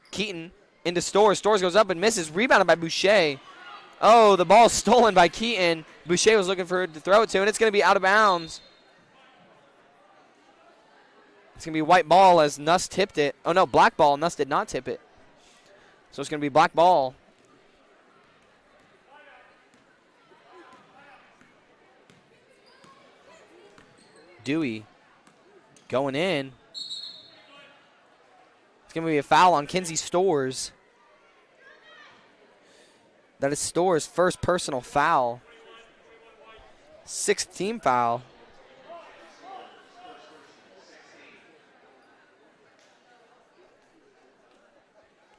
Keaton into Stores. Stores goes up and misses. Rebounded by Boucher. Oh, the ball stolen by Keaton. Boucher was looking for her to throw it to, and it's going to be out of bounds. It's going to be white ball as Nuss tipped it. Oh, no, black ball. Nuss did not tip it. So it's going to be black ball. Dewey going in. It's going to be a foul on Kinsey Storrs. That is Storrs' first personal foul. 6th team foul.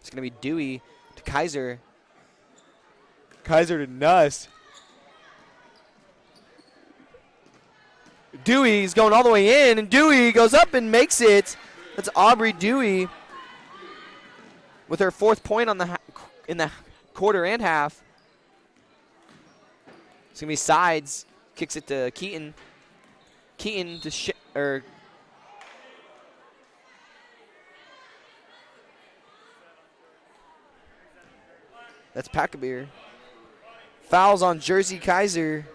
It's going to be Dewey to Kaiser. Kaiser to Nuss. Dewey's going all the way in, and Dewey goes up and makes it. That's Aubrey Dewey with her 4th point on in the quarter and half. It's going to be Sides. Kicks it to Keaton. Keaton to that's Packabeer. Fouls on Jersey Kaiser.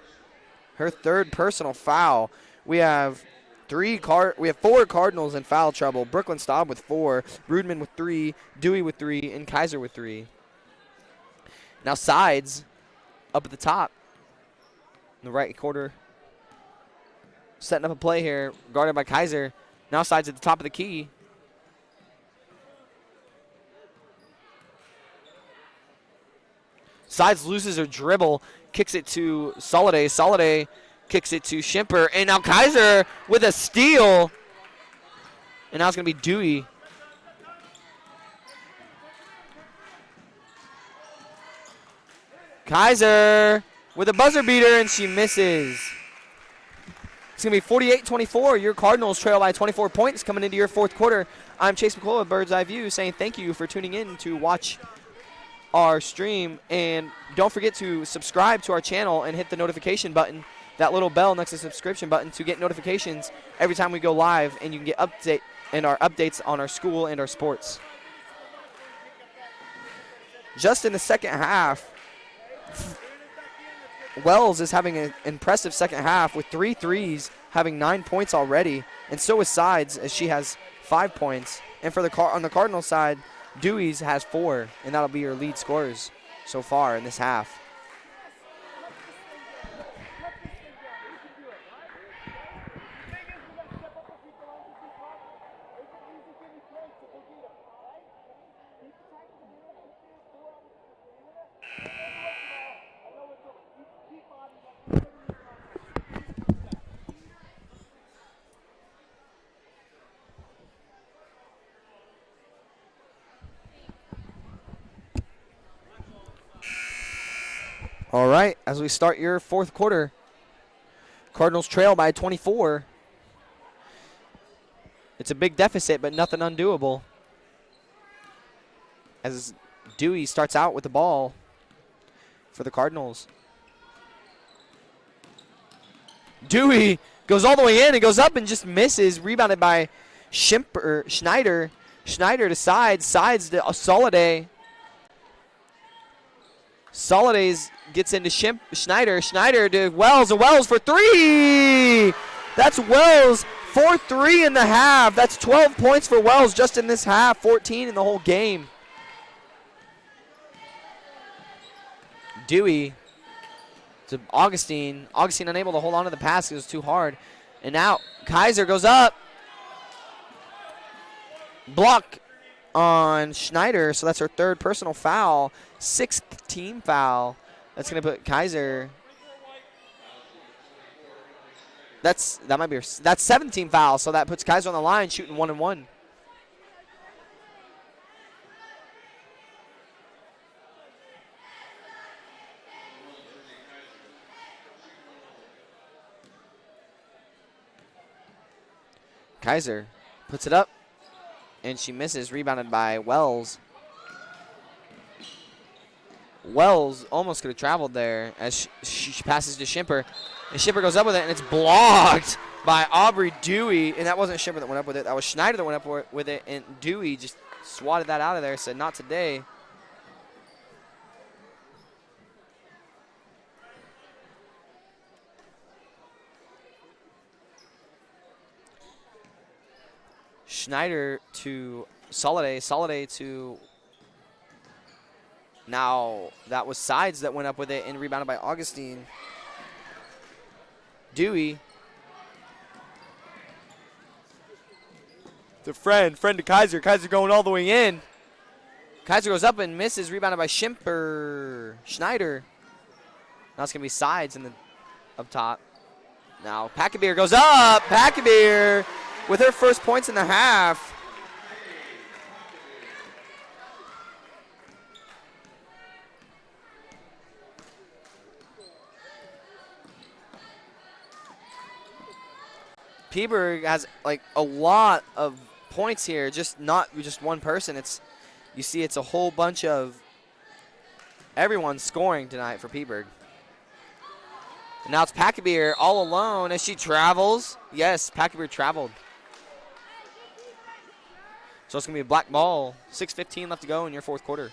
Her 3rd personal foul. We have 4 Cardinals in foul trouble. Brooklyn Staub with 4, Rudman with 3, Dewey with 3, and Kaiser with 3. Now Sides up at the top in the right quarter. Setting up a play here, guarded by Kaiser. Now Sides at the top of the key. Sides loses her dribble, kicks it to Soliday. Soliday kicks it to Schimper, and now Kaiser with a steal. And now it's going to be Dewey. Kaiser with a buzzer beater, and she misses. It's going to be 48-24. Your Cardinals trail by 24 points coming into your 4th quarter. I'm Chase McCullough with Bird's Eye View saying thank you for tuning in to watch our stream. And don't forget to subscribe to our channel and hit the notification button, that little bell next to the subscription button, to get notifications every time we go live, and you can get updates on our school and our sports. Just in the second half, Wells is having an impressive second half with 3 threes, having 9 points already, and so is Sides, as she has 5 points. And for on the Cardinal side, Dewey's has 4, and that'll be her lead scorers so far in this half. All right, as we start your 4th quarter, Cardinals trail by 24. It's a big deficit, but nothing undoable. As Dewey starts out with the ball for the Cardinals. Dewey goes all the way in and goes up and just misses. Rebounded by Schneider. Schneider to Sides. Sides to Soliday. Soliday gets into Schneider. Schneider to Wells. And Wells for 3. That's Wells for 3 in the half. That's 12 points for Wells just in this half. 14 in the whole game. Dewey to Augustine. Augustine unable to hold on to the pass. It was too hard. And now Kaiser goes up. Block on Schneider, so that's her 3rd personal foul. 6th team foul. That's going to put Kaiser. That's 7th team foul, so that puts Kaiser on the line shooting 1-1. Kaiser puts it up, and she misses, rebounded by Wells. Wells almost could have traveled there as she passes to Schimper. And Schimper goes up with it, and it's blocked by Aubrey Dewey. And that wasn't Schimper that went up with it. That was Schneider that went up with it, and Dewey just swatted that out of there, said not today. Schneider to Soliday. Soliday to, now that was Sides that went up with it and rebounded by Augustine. Dewey. The friend to Kaiser. Kaiser going all the way in. Kaiser goes up and misses, rebounded by Schimper. Schneider. Now it's going to be Sides in the up top. Now Packabeer goes up. Packabeer with her first points in the half. Peaburg has like a lot of points here, not just one person. You see it's a whole bunch of everyone scoring tonight for Peaburg. And now it's Packabeer all alone as she travels. Yes, Packabeer traveled. So it's going to be a black ball. 6:15 left to go in your fourth quarter.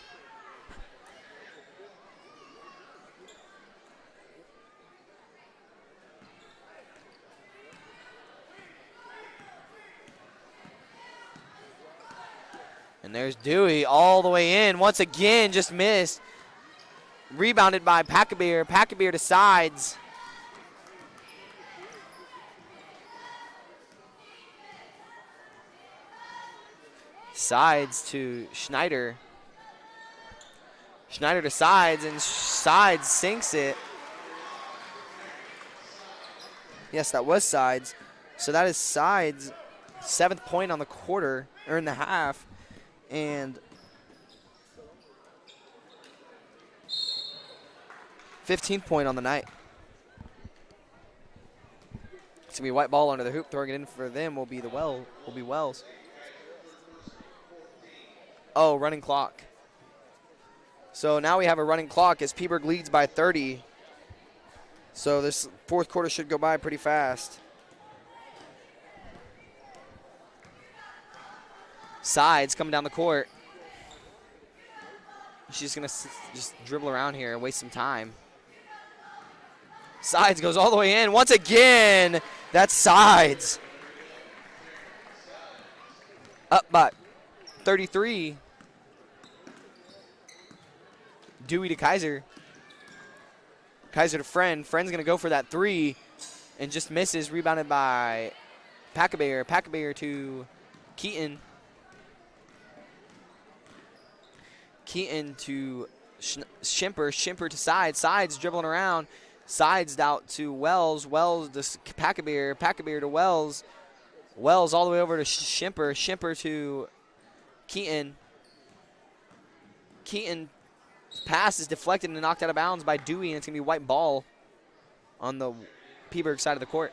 And there's Dewey all the way in. Once again, just missed. Rebounded by Packabeer. Packabeer to Sides. Sides to Schneider. Schneider to Sides, and Sides sinks it. Yes, that was Sides. So that is Sides' 7th point on the quarter, or in the half. And 15th point on the night. It's gonna be a white ball under the hoop. Throwing it in for them will be Wells. Oh, running clock. So now we have a running clock as Peaburg leads by 30. So this fourth quarter should go by pretty fast. Sides coming down the court. She's going to just dribble around here and waste some time. Sides goes all the way in. Once again, that's Sides. Up by 33. Dewey to Kaiser. Kaiser to Friend. Friend's going to go for that three and just misses. Rebounded by Packabeer. Packabeer to Keaton. Keaton to Schimper. Schimper to Sides. Sides dribbling around. Sides out to Wells. Wells to Packabeer. Packabeer to Wells. Wells all the way over to Schimper. Schimper to Keaton. Keaton pass is deflected and knocked out of bounds by Dewey, and it's going to be white ball on the Peaburg side of the court.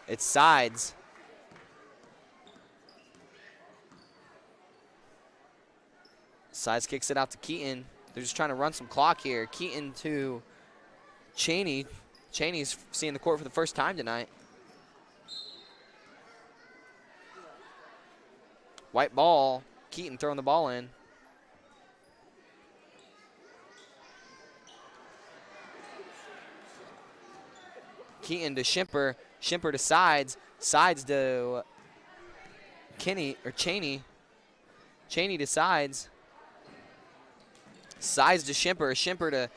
It's Sides. Sides kicks it out to Keaton. They're just trying to run some clock here. Keaton to Cheney. Cheney's seeing the court for the first time tonight. White ball. Keaton throwing the ball in. Keaton to Schimper. Schimper to Sides. Sides to Cheney. Cheney to Sides. Sides to Schimper. Schimper to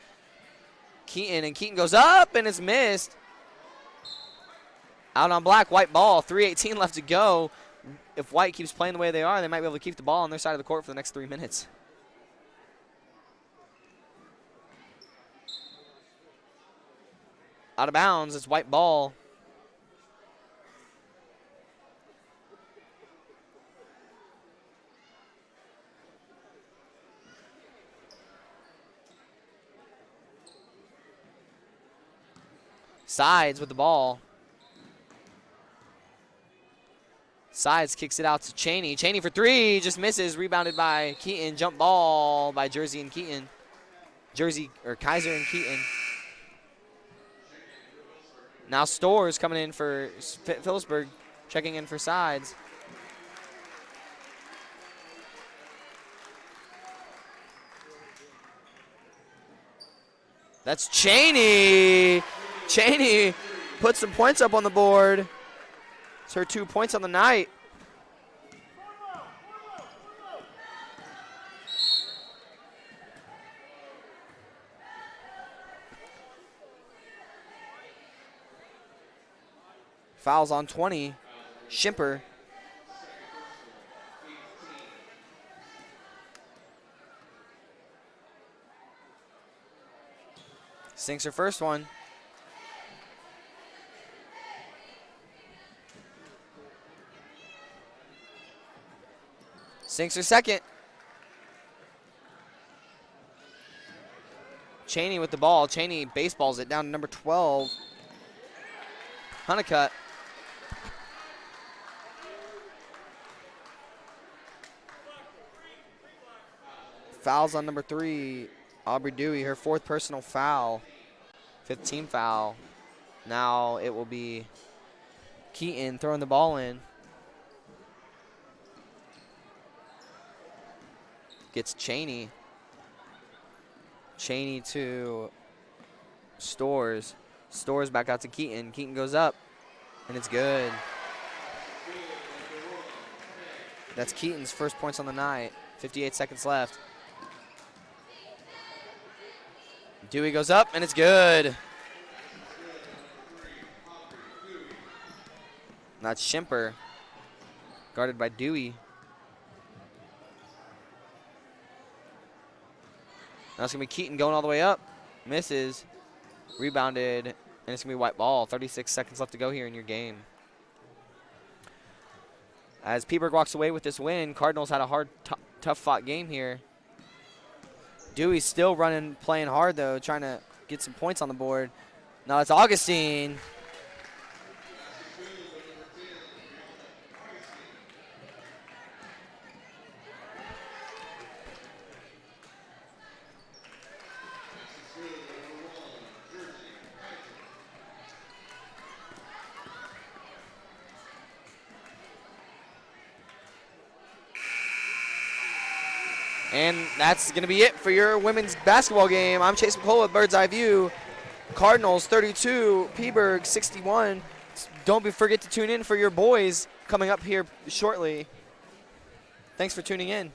Keaton, and Keaton goes up and it's missed. Out on black, white ball. 3:18 left to go. If White keeps playing the way they are, they might be able to keep the ball on their side of the court for the next 3 minutes. Out of bounds, it's white ball. Sides with the ball. Sides kicks it out to Cheney. Cheney for three, just misses. Rebounded by Keaton. Jump ball by Jersey and Keaton. Kaiser and Keaton. Now Storrs coming in for Phillipsburg, checking in for Sides. That's Cheney. Cheney puts some points up on the board. It's her 2 points on the night. Fouls on 20. Schimper. Sinks her first one. Sinks her second. Cheney with the ball. Cheney baseballs it down to number 12. Honeycutt. Fouls on number 3. Aubrey Dewey, her 4th personal foul. 15 foul. Now it will be Keaton throwing the ball in. Gets Cheney. Cheney to Stores. Stores back out to Keaton. Keaton goes up, and it's good. That's Keaton's first points on the night. 58 seconds left. Dewey goes up, and it's good. That's Schimper, guarded by Dewey. Now it's going to be Keaton going all the way up. Misses. Rebounded. And it's going to be white ball. 36 seconds left to go here in your game. As Phillipsburg walks away with this win, Cardinals had a hard, tough-fought game here. Dewey's still running, playing hard, though, trying to get some points on the board. Now it's Augustine. And that's going to be it for your women's basketball game. I'm Chase McCullough with Bird's Eye View. Cardinals 32, Phillipsburg 61. Don't forget to tune in for your boys coming up here shortly. Thanks for tuning in.